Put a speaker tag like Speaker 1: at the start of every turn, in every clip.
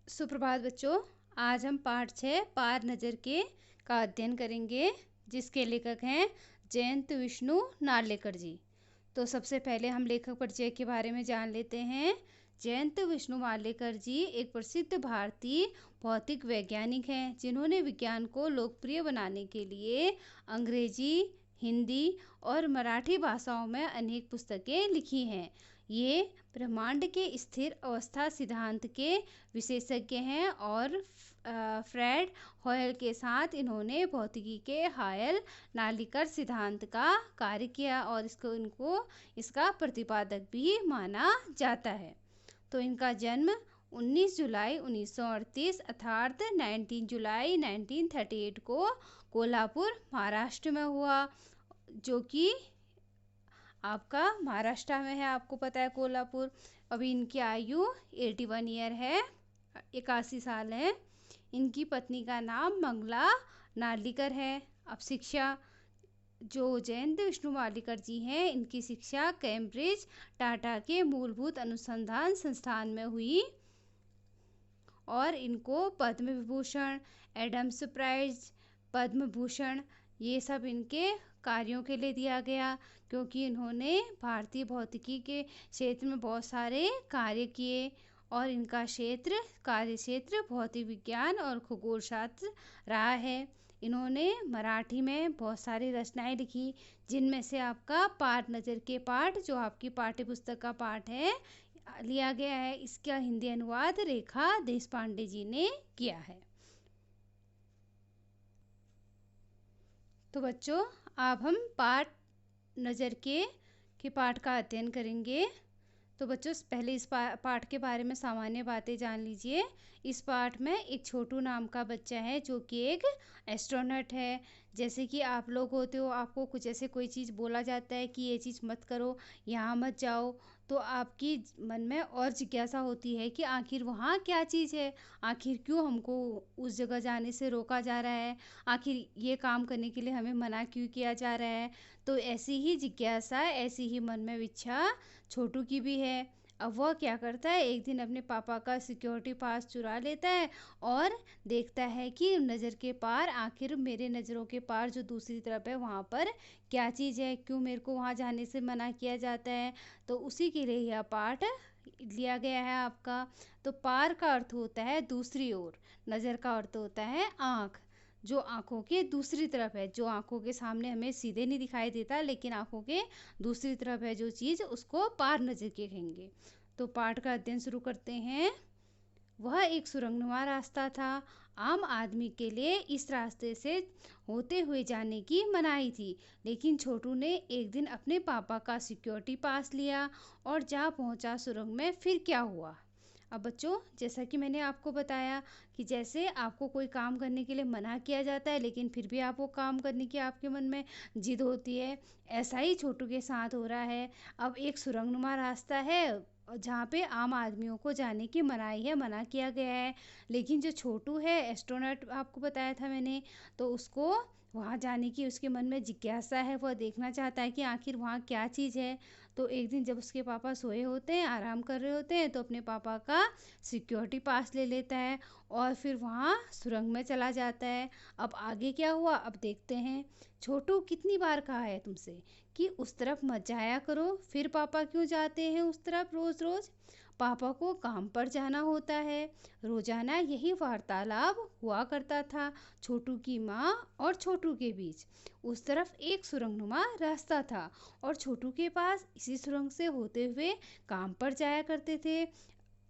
Speaker 1: सुप्रभात बच्चों। आज हम पाठ 6 पार नज़र के का अध्ययन करेंगे, जिसके लेखक हैं जयंत विष्णु नार्लेकर जी। तो सबसे पहले हम लेखक परिचय के बारे में जान लेते हैं। जयंत विष्णु नार्लेकर जी एक प्रसिद्ध भारतीय भौतिक वैज्ञानिक हैं, जिन्होंने विज्ञान को लोकप्रिय बनाने के लिए अंग्रेजी, हिंदी और मराठी भाषाओं में अनेक पुस्तकें लिखी हैं। ये ब्रह्मांड के स्थिर अवस्था सिद्धांत के विशेषज्ञ हैं और फ्रेड होयल के साथ इन्होंने भौतिकी के हायल नार्लिकर सिद्धांत का कार्य किया और इनको इसका प्रतिपादक भी माना जाता है। तो इनका जन्म 19 जुलाई 1938 अर्थात 19 जुलाई 1938 को कोल्हापुर महाराष्ट्र में हुआ, जो कि आपका महाराष्ट्र में है। आपको पता है कोल्हापुर। अभी इनकी आयु 81 ईयर है, 81 साल है। इनकी पत्नी का नाम मंगला नार्लिकर है। अब शिक्षा, जो जयंत विष्णु नार्लिकर जी हैं, इनकी शिक्षा कैम्ब्रिज टाटा के मूलभूत अनुसंधान संस्थान में हुई और इनको पद्म विभूषण, एडम्स प्राइज, पद्म भूषण ये सब इनके कार्यों के लिए दिया गया, क्योंकि इन्होंने भारतीय भौतिकी के क्षेत्र में बहुत सारे कार्य किए और इनका कार्य क्षेत्र भौतिक विज्ञान और खगोल शास्त्र रहा है। इन्होंने मराठी में बहुत सारी रचनाएं लिखी, जिनमें से आपका पार नज़र के पाठ, जो आपकी पाठ्य पुस्तक का पाठ है, लिया गया है। इसका हिंदी अनुवाद रेखा देशपांडे जी ने किया है। तो बच्चों, अब हम पाठ नज़र के पाठ का अध्ययन करेंगे। तो बच्चों, पहले इस पाठ के बारे में सामान्य बातें जान लीजिए। इस पाठ में एक छोटू नाम का बच्चा है, जो कि एक एस्ट्रोनॉट है। जैसे कि आप लोग होते हो, आपको कुछ ऐसे कोई चीज़ बोला जाता है कि ये चीज़ मत करो, यहाँ मत जाओ, तो आपकी मन में और जिज्ञासा होती है कि आखिर वहाँ क्या चीज़ है, आखिर क्यों हमको उस जगह जाने से रोका जा रहा है, आखिर ये काम करने के लिए हमें मना क्यों किया जा रहा है। तो ऐसी ही जिज्ञासा, ऐसी ही मन में इच्छा छोटू की भी है। अब वह क्या करता है, एक दिन अपने पापा का सिक्योरिटी पास चुरा लेता है और देखता है कि नज़र के पार, आखिर मेरे नज़रों के पार जो दूसरी तरफ है, वहाँ पर क्या चीज़ है, क्यों मेरे को वहाँ जाने से मना किया जाता है। तो उसी के लिए यह पाठ लिया गया है आपका। तो पार का अर्थ होता है दूसरी ओर, नज़र का अर्थ होता है आँख, जो आँखों के दूसरी तरफ है, जो आँखों के सामने हमें सीधे नहीं दिखाई देता, लेकिन आँखों के दूसरी तरफ है जो चीज़, उसको पार नज़र के कहेंगे। तो पाठ का अध्ययन शुरू करते हैं। वह एक सुरंगनुमा रास्ता था। आम आदमी के लिए इस रास्ते से होते हुए जाने की मनाही थी, लेकिन छोटू ने एक दिन अपने पापा का सिक्योरिटी पास लिया और जा पहुंचा सुरंग में। फिर क्या हुआ। अब बच्चों, जैसा कि मैंने आपको बताया कि जैसे आपको कोई काम करने के लिए मना किया जाता है, लेकिन फिर भी आप वो काम करने की आपके मन में जिद होती है, ऐसा ही छोटू के साथ हो रहा है। अब एक सुरंगनुमा रास्ता है जहाँ पे आम आदमियों को जाने की मनाही है, मना किया गया है, लेकिन जो छोटू है एस्ट्रोनॉट, आपको बताया था मैंने, तो उसको वहाँ जाने की उसके मन में जिज्ञासा है। वह देखना चाहता है कि आखिर वहाँ क्या चीज़ है। तो एक दिन जब उसके पापा सोए होते हैं, आराम कर रहे होते हैं, तो अपने पापा का सिक्योरिटी पास ले लेता है और फिर वहाँ सुरंग में चला जाता है। अब आगे क्या हुआ, अब देखते हैं। छोटू, कितनी बार कहा है तुमसे कि उस तरफ मत जाया करो, फिर पापा क्यों जाते हैं उस तरफ रोज़ रोज़। पापा को काम पर जाना होता है। रोजाना यही वार्तालाप हुआ करता था छोटू की माँ और छोटू के बीच। उस तरफ एक सुरंगनुमा रास्ता था और छोटू के पास इसी सुरंग से होते हुए काम पर जाया करते थे।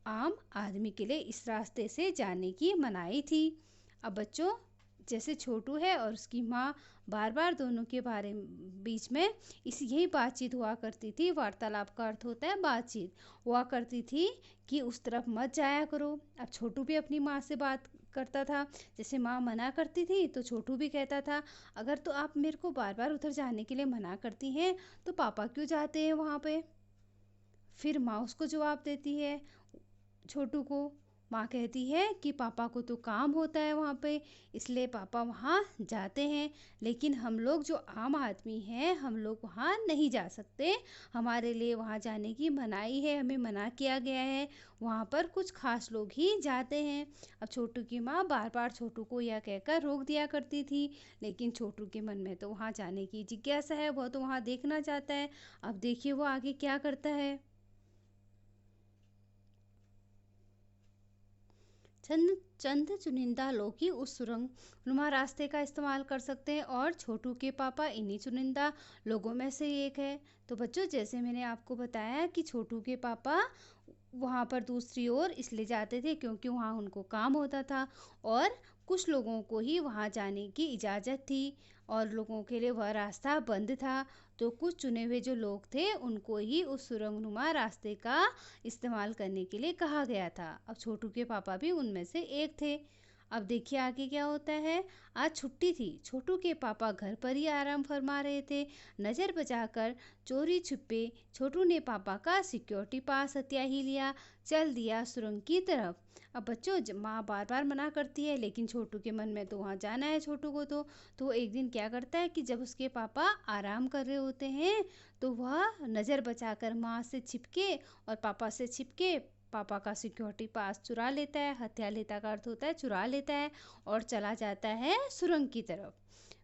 Speaker 1: आम आदमी के लिए इस रास्ते से जाने की मनाही थी। अब बच्चों, जैसे छोटू है और उसकी माँ बार बार दोनों के बारे बीच में यही बातचीत हुआ करती थी। वार्तालाप का अर्थ होता है बातचीत, हुआ करती थी कि उस तरफ मत जाया करो। अब छोटू भी अपनी माँ से बात करता था, जैसे माँ मना करती थी तो छोटू भी कहता था, अगर तो आप मेरे को बार बार उधर जाने के लिए मना करती हैं, तो पापा क्यों जाते हैं वहाँ पे। फिर माँ उसको जवाब देती है छोटू को, माँ कहती है कि पापा को तो काम होता है वहाँ पे, इसलिए पापा वहाँ जाते हैं, लेकिन हम लोग जो आम आदमी हैं हम लोग वहाँ नहीं जा सकते। हमारे लिए वहाँ जाने की मनाही है, हमें मना किया गया है। वहाँ पर कुछ खास लोग ही जाते हैं। अब छोटू की माँ बार बार छोटू को यह कहकर रोक दिया करती थी, लेकिन छोटू के मन में तो वहाँ जाने की जिज्ञासा है, वह तो वहाँ देखना चाहता है। अब देखिए वो आगे क्या करता है। चंद चंद चुनिंदा लोग ही उस सुरंग नुमा रास्ते का इस्तेमाल कर सकते हैं और छोटू के पापा इन्हीं चुनिंदा लोगों में से एक है। तो बच्चों, जैसे मैंने आपको बताया कि छोटू के पापा वहाँ पर दूसरी ओर इसलिए जाते थे क्योंकि वहाँ उनको काम होता था, और कुछ लोगों को ही वहाँ जाने की इजाज़त थी और लोगों के लिए वह रास्ता बंद था। तो कुछ चुने हुए जो लोग थे उनको ही उस सुरंगनुमा रास्ते का इस्तेमाल करने के लिए कहा गया था। अब छोटू के पापा भी उनमें से एक थे। अब देखिए आगे क्या होता है। आज छुट्टी थी, छोटू के पापा घर पर ही आराम फरमा रहे थे। नज़र बचाकर चोरी छुपे छोटू ने पापा का सिक्योरिटी पास हथिया ही लिया, चल दिया सुरंग की तरफ। अब बच्चों, माँ बार बार मना करती है, लेकिन छोटू के मन में तो वहाँ जाना है छोटू को। तो एक दिन क्या करता है कि जब उसके पापा आराम कर रहे होते हैं तो वह नज़र बचाकर माँ से छिपके और पापा से छिपके पापा का सिक्योरिटी पास चुरा लेता है। हत्या लेता का अर्थ होता है चुरा लेता है, और चला जाता है सुरंग की तरफ।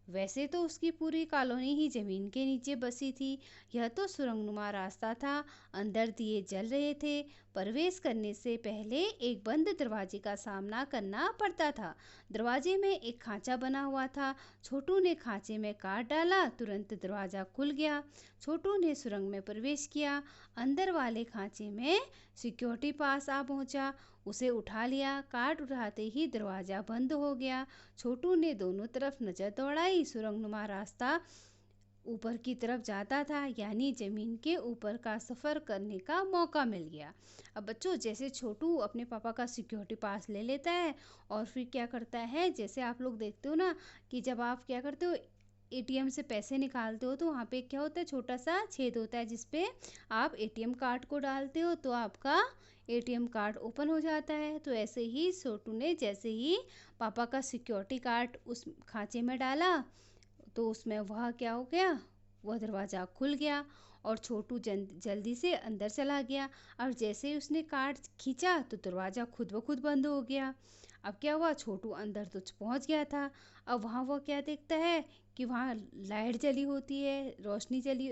Speaker 1: वैसे तो उसकी पूरी कॉलोनी ही जमीन के नीचे बसी थी। यह तो सुरंगनुमा रास्ता था, अंदर दिए जल रहे थे। प्रवेश करने से पहले एक बंद दरवाजे का सामना करना पड़ता था। दरवाजे में एक खांचा बना हुआ था। छोटू ने खांचे में काट डाला, तुरंत दरवाजा खुल गया। छोटू ने सुरंग में प्रवेश किया। अंदर वाले खांचे में सिक्योरिटी पास आ पहुंचा, उसे उठा लिया। काट उठाते ही दरवाजा बंद हो गया। छोटू ने दोनों तरफ नजर दौड़ाई। सुरंगनुमा रास्ता ऊपर की तरफ जाता था, यानी जमीन के ऊपर का सफ़र करने का मौका मिल गया। अब बच्चों, जैसे छोटू अपने पापा का सिक्योरिटी पास ले लेता है और फिर क्या करता है, जैसे आप लोग देखते हो ना कि जब आप क्या करते हो, एटीएम से पैसे निकालते हो तो वहाँ पे क्या होता है, छोटा सा छेद होता है जिसपे आप एटीएम कार्ड को डालते हो तो आपका एटीएम कार्ड ओपन हो जाता है। तो ऐसे ही छोटू ने जैसे ही पापा का सिक्योरिटी कार्ड उस खांचे में डाला तो उसमें वह क्या हो गया, वह दरवाज़ा खुल गया और छोटू जल्दी से अंदर चला गया। और जैसे ही उसने कार्ड खींचा तो दरवाज़ा खुद ब खुद बंद हो गया। अब क्या हुआ, छोटू अंदर तो पहुंच गया था। अब वहाँ वो क्या देखता है कि वहाँ लाइट जली होती है, रोशनी जली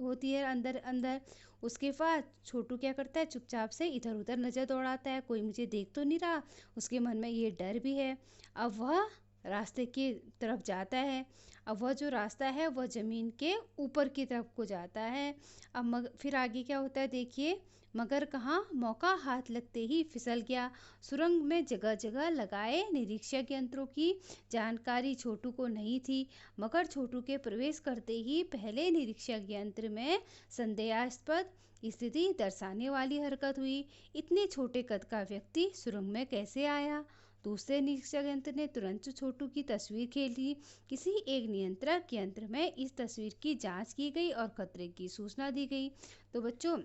Speaker 1: होती है अंदर अंदर। उसके बाद छोटू क्या करता है, चुपचाप से इधर उधर नज़र दौड़ाता है, कोई मुझे देख तो नहीं रहा। उसके मन में ये डर भी है। अब वह रास्ते की तरफ जाता है। अब वह जो रास्ता है वह ज़मीन के ऊपर की तरफ को जाता है। अब फिर आगे क्या होता है देखिए। मगर कहाँ, मौका हाथ लगते ही फिसल गया। सुरंग में जगह जगह लगाए निरीक्षक यंत्रों की जानकारी छोटू को नहीं थी, मगर छोटू के प्रवेश करते ही पहले निरीक्षक यंत्र में संदेहास्पद स्थिति दर्शाने वाली हरकत हुई। इतने छोटे कद का व्यक्ति सुरंग में कैसे आया? दूसरे निरीक्षक यंत्र ने तुरंत छोटू की तस्वीर खींची। किसी एक नियंत्रक यंत्र में इस तस्वीर की जांच की गई और खतरे की सूचना दी गई। तो बच्चों,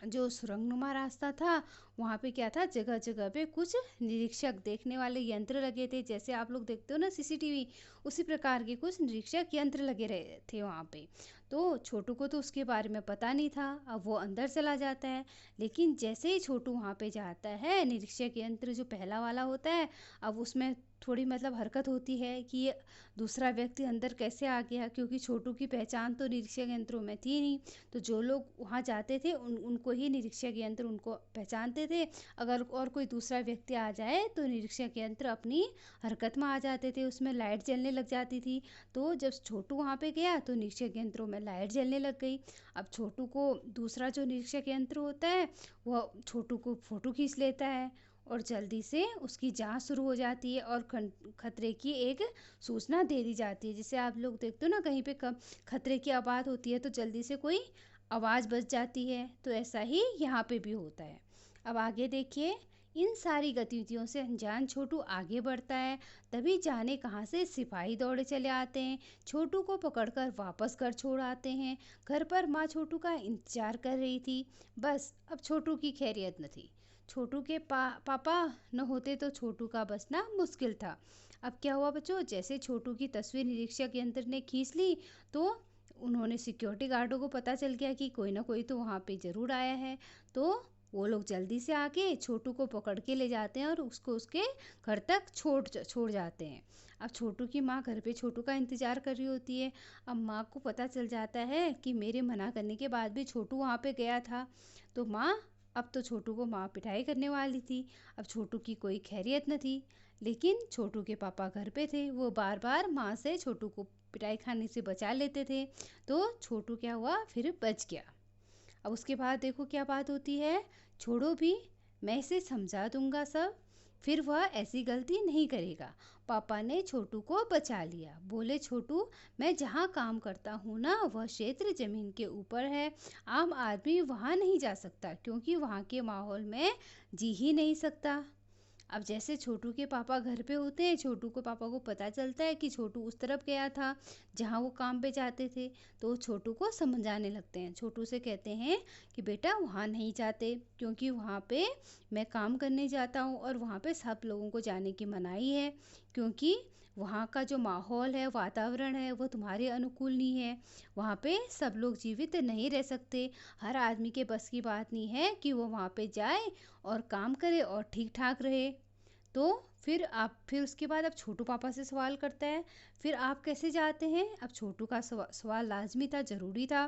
Speaker 1: जो सुरंगनुमा रास्ता था वहाँ पे क्या था, जगह जगह पे कुछ निरीक्षक देखने वाले यंत्र लगे थे। जैसे आप लोग देखते हो ना सीसीटीवी, उसी प्रकार के कुछ निरीक्षक यंत्र लगे रहे थे वहाँ पे। तो छोटू को तो उसके बारे में पता नहीं था। अब वो अंदर चला जाता है, लेकिन जैसे ही छोटू वहाँ पे जाता है, निरीक्षक यंत्र जो पहला वाला होता है, अब उसमें थोड़ी मतलब हरकत होती है कि ये दूसरा व्यक्ति अंदर कैसे आ गया, क्योंकि छोटू की पहचान तो निरीक्षक यंत्रों में थी नहीं। तो जो लोग वहाँ जाते थे उनको ही निरीक्षक यंत्र उनको पहचानते थे। अगर और कोई दूसरा व्यक्ति आ जाए तो निरीक्षक यंत्र अपनी हरकत में आ जाते थे, उसमें लाइट जलने लग जाती थी। तो जब छोटू वहाँ पे गया तो निरीक्षक यंत्रों में लाइट जलने लग गई। अब छोटू को दूसरा जो निरीक्षक यंत्र होता है वह छोटू को फ़ोटो खींच लेता है और जल्दी से उसकी जांच शुरू हो जाती है और खतरे की एक सूचना दे दी जाती है। जैसे आप लोग देखते हो ना, कहीं पे खतरे की आवाज़ होती है तो जल्दी से कोई आवाज़ बज जाती है, तो ऐसा ही यहाँ पे भी होता है। अब आगे देखिए, इन सारी गतिविधियों से अनजान छोटू आगे बढ़ता है। तभी जाने कहाँ से सिपाही दौड़े चले आते हैं, छोटू को पकड़कर वापस घर छोड़ आते हैं। घर पर माँ छोटू का इंतजार कर रही थी। बस अब छोटू की खैरियत न थी। छोटू के पापा न होते तो छोटू का बचना मुश्किल था। अब क्या हुआ बच्चों, जैसे छोटू की तस्वीर निरीक्षक यंत्र ने खींच ली तो उन्होंने सिक्योरिटी गार्डों को पता चल गया कि कोई ना कोई तो वहाँ पे ज़रूर आया है। तो वो लोग जल्दी से आके छोटू को पकड़ के ले जाते हैं और उसको उसके घर तक छोड़ जाते हैं। अब छोटू की माँ घर पे छोटू का इंतज़ार कर रही होती है। अब माँ को पता चल जाता है कि मेरे मना करने के बाद भी छोटू वहाँ पे गया था। तो माँ, अब तो छोटू को माँ पिटाई करने वाली थी। अब छोटू की कोई खैरियत न थी। लेकिन छोटू के पापा घर पे थे, वो बार बार माँ से छोटू को पिटाई खाने से बचा लेते थे। तो छोटू क्या हुआ, फिर बच गया। अब उसके बाद देखो क्या बात होती है। छोड़ो भी, मैं इसे समझा दूंगा सब, फिर वह ऐसी गलती नहीं करेगा। पापा ने छोटू को बचा लिया। बोले, छोटू, मैं जहाँ काम करता हूँ ना, वह क्षेत्र जमीन के ऊपर है। आम आदमी वहाँ नहीं जा सकता क्योंकि वहाँ के माहौल में जी ही नहीं सकता। अब जैसे छोटू के पापा घर पे होते हैं, छोटू को पापा को पता चलता है कि छोटू उस तरफ गया था जहाँ वो काम पे जाते थे। तो छोटू को समझाने लगते हैं, छोटू से कहते हैं कि बेटा वहाँ नहीं जाते क्योंकि वहाँ पे मैं काम करने जाता हूँ और वहाँ पे सब लोगों को जाने की मनाही है, क्योंकि वहाँ का जो माहौल है, वातावरण है, वो तुम्हारे अनुकूल नहीं है। वहाँ पे सब लोग जीवित नहीं रह सकते। हर आदमी के बस की बात नहीं है कि वो वहाँ पे जाए और काम करे और ठीक ठाक रहे। तो फिर उसके बाद अब छोटू पापा से सवाल करता है, फिर आप कैसे जाते हैं? अब छोटू का सवाल लाजमी था, ज़रूरी था।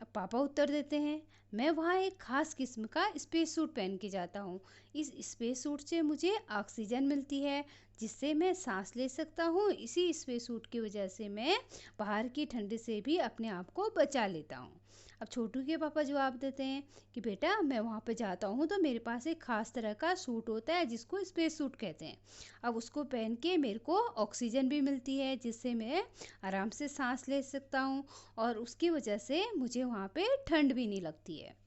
Speaker 1: अब पापा उत्तर देते हैं, मैं वहाँ एक ख़ास किस्म का स्पेस सूट पहन के जाता हूँ। इस स्पेस सूट से मुझे ऑक्सीजन मिलती है जिससे मैं सांस ले सकता हूँ। इसी स्पेस सूट की वजह से मैं बाहर की ठंड से भी अपने आप को बचा लेता हूँ। अब छोटू के पापा जवाब देते हैं कि बेटा, मैं वहाँ पे जाता हूँ तो मेरे पास एक ख़ास तरह का सूट होता है जिसको स्पेस सूट कहते हैं। अब उसको पहन के मेरे को ऑक्सीजन भी मिलती है जिससे मैं आराम से सांस ले सकता हूँ और उसकी वजह से मुझे वहाँ पे ठंड भी नहीं लगती है।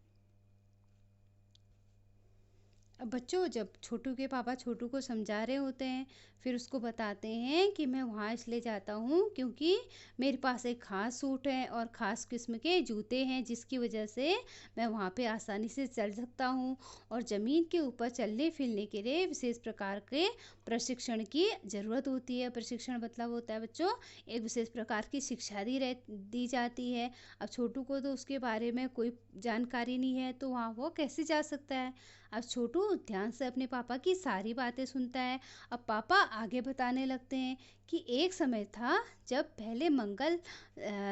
Speaker 1: अब बच्चों, जब छोटू के पापा छोटू को समझा रहे होते हैं, फिर उसको बताते हैं कि मैं वहाँ इसलिए जाता हूँ क्योंकि मेरे पास एक ख़ास सूट है और ख़ास किस्म के जूते हैं जिसकी वजह से मैं वहाँ पे आसानी से चल सकता हूँ। और ज़मीन के ऊपर चलने फिरने के लिए विशेष प्रकार के प्रशिक्षण की ज़रूरत होती है। प्रशिक्षण मतलब होता है बच्चों, एक विशेष प्रकार की शिक्षा दी जाती है। अब छोटू को तो उसके बारे में कोई जानकारी नहीं है, तो वहाँ वो कैसे जा सकता है। अब छोटू ध्यान से अपने पापा की सारी बातें सुनता है। अब पापा आगे बताने लगते हैं कि एक समय था जब पहले मंगल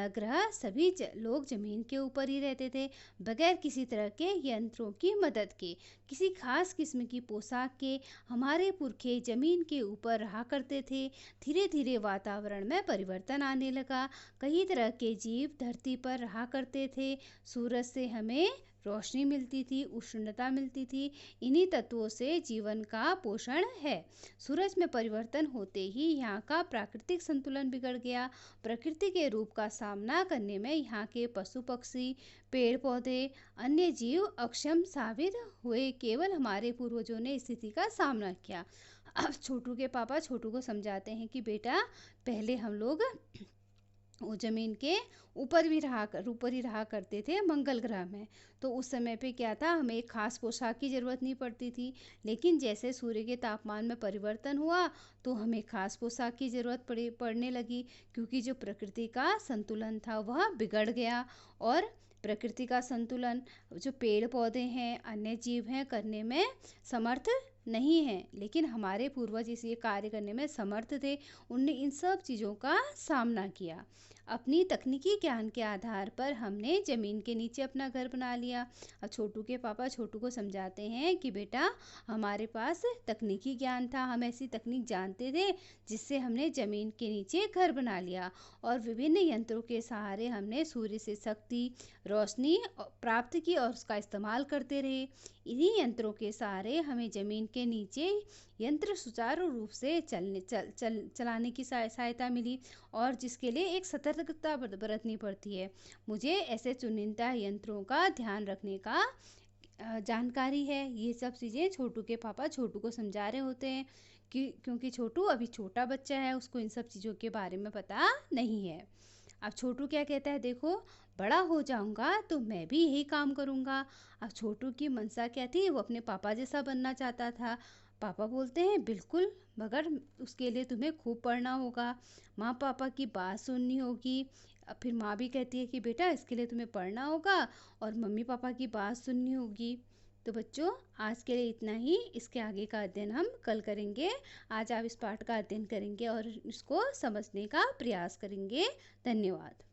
Speaker 1: ग्रह सभी लोग ज़मीन के ऊपर ही रहते थे, बगैर किसी तरह के यंत्रों की मदद के, किसी खास किस्म की पोशाक के। हमारे पुरखे ज़मीन के ऊपर रहा करते थे। धीरे धीरे वातावरण में परिवर्तन आने लगा। कई तरह के जीव धरती पर रहा करते थे। सूरज से हमें रोशनी मिलती थी, उष्णता मिलती थी। इन्हीं तत्वों से जीवन का पोषण है। सूरज में परिवर्तन होते ही यहाँ का प्राकृतिक संतुलन बिगड़ गया। प्रकृति के रूप का सामना करने में यहाँ के पशु पक्षी, पेड़ पौधे, अन्य जीव अक्षम साबित हुए। केवल हमारे पूर्वजों ने स्थिति का सामना किया। अब छोटू के पापा छोटू को समझाते हैं कि बेटा, पहले हम लोग वो ज़मीन के ऊपर ही रहा करते थे मंगल ग्रह में। तो उस समय पे क्या था, हमें एक खास पोशाक की ज़रूरत नहीं पड़ती थी। लेकिन जैसे सूर्य के तापमान में परिवर्तन हुआ तो हमें खास पोशाक की ज़रूरत पड़ने लगी, क्योंकि जो प्रकृति का संतुलन था वह बिगड़ गया। और प्रकृति का संतुलन जो पेड़ पौधे हैं, अन्य जीव हैं, करने में समर्थ नहीं हैं, लेकिन हमारे पूर्वज इस ये कार्य करने में समर्थ थे। उनने इन सब चीज़ों का सामना किया। अपनी तकनीकी ज्ञान के आधार पर हमने ज़मीन के नीचे अपना घर बना लिया। अब छोटू के पापा छोटू को समझाते हैं कि बेटा, हमारे पास तकनीकी ज्ञान था, हम ऐसी तकनीक जानते थे जिससे हमने ज़मीन के नीचे घर बना लिया। और विभिन्न यंत्रों के सहारे हमने सूर्य से शक्ति, रोशनी प्राप्त की और उसका इस्तेमाल करते रहे। इन्हीं यंत्रों के सहारे हमें ज़मीन के नीचे यंत्र सुचारू रूप से चलाने की सहायता मिली, और जिसके लिए एक सतर्कता बरतनी पड़ती है। मुझे ऐसे चुनिंदा यंत्रों का ध्यान रखने का जानकारी है। ये सब चीज़ें छोटू के पापा छोटू को समझा रहे होते हैं कि क्योंकि छोटू अभी छोटा बच्चा है, उसको इन सब चीज़ों के बारे में पता नहीं है। अब छोटू क्या कहता है, देखो बड़ा हो जाऊंगा तो मैं भी यही काम करूंगा। अब छोटू की मनसा क्या थी, वो अपने पापा जैसा बनना चाहता था। पापा बोलते हैं बिल्कुल, मगर उसके लिए तुम्हें खूब पढ़ना होगा, माँ पापा की बात सुननी होगी। फिर माँ भी कहती है कि बेटा इसके लिए तुम्हें पढ़ना होगा और मम्मी पापा की बात सुननी होगी। तो बच्चों, आज के लिए इतना ही। इसके आगे का अध्ययन हम कल करेंगे। आज आप इस पाठ का अध्ययन करेंगे और इसको समझने का प्रयास करेंगे। धन्यवाद।